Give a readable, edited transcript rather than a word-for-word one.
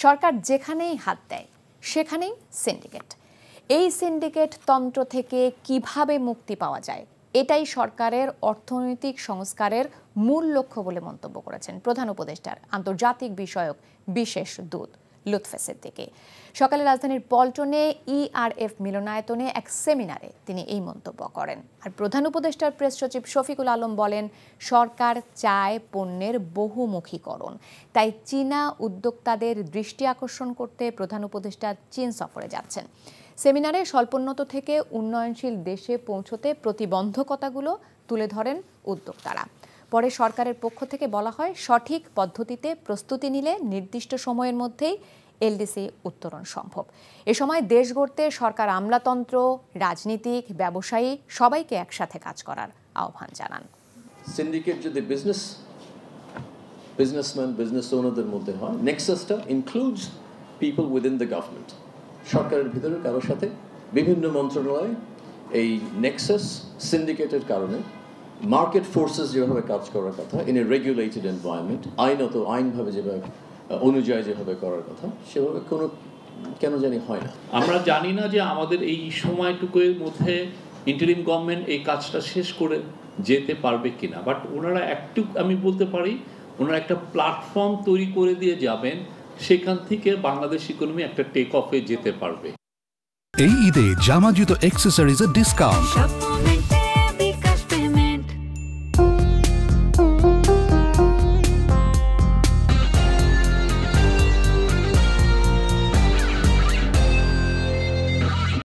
সরকার যেখানেই হাত দেয় সেখানেই সিন্ডিকেট। এই সিন্ডিকেট তন্ত্র থেকে কিভাবে মুক্তি পাওয়া যায়, এটাই সরকারের অর্থনৈতিক সংস্কারের মূল লক্ষ্য বলে মন্তব্য করেছেন প্রধান উপদেষ্টার আন্তর্জাতিক বিষয়ক বিশেষ দূত লুৎফে সিদ্দিকী। সকালে রাজধানীর পল্টনে ইআরএফ মিলনায়তনে এক সেমিনারে তিনি এই মন্তব্য করেন। আর প্রধান উপদেষ্টার প্রেস সচিব শফিকুল আলম বলেন, সরকার চায় পণ্যের বহুমুখীকরণ, তাই চীনা উদ্যোক্তাদের দৃষ্টি আকর্ষণ করতে প্রধান উপদেষ্টা চীন সফরে যাচ্ছেন। সেমিনারে স্বল্পোন্নত থেকে উন্নয়নশীল দেশে পৌঁছতে প্রতিবন্ধকতাগুলো তুলে ধরেন উদ্যোক্তারা। পরে সরকারের পক্ষ থেকে বলা হয়, সঠিক পদ্ধতিতে প্রস্তুতি নিলে নির্দিষ্ট সময়ের মধ্যেই এলডিসি উত্তরণ সম্ভব। এ সময় দেশ গড়তে সরকার আমলাতন্ত্র, রাজনীতিক, ব্যবসায়ী সবাইকে একসাথে কাজ করার আহ্বান জানান। সিন্ডিকেট যদি বিজনেসম্যান বিজনেস ওনারদের মধ্যে হয়, নেক্সাসটা includes people within the government. সরকারের ভিতরে কারোর সাথে বিভিন্ন মন্ত্রণালয় এই নেক্সাস সিন্ডিকেটের কারণে মার্কেট ফোর্সেস যেভাবে কাজ করার কথা, ইন এ রেগুলেটেড এনভায়রনমেন্ট, আইনভাবে যেভাবে অনুযায়ী যেভাবে করার কথা, সেভাবে কেন জানি হয় না। আমরা জানি না যে আমাদের এই সময়টুকুর মধ্যে ইন্টারিম গভর্নমেন্ট এই কাজটা শেষ করে যেতে পারবে কিনা, বাট ওনারা একটু আমি বলতে পারি ওনারা একটা প্ল্যাটফর্ম তৈরি করে দিয়ে যাবেন, সেখান থেকে বাংলাদেশ ইকোনমি একটা টেক অফে যেতে পারবে। এই ঈদে জামা জুতো অ্যাক্সেসরিজের ডিসকাউন্ট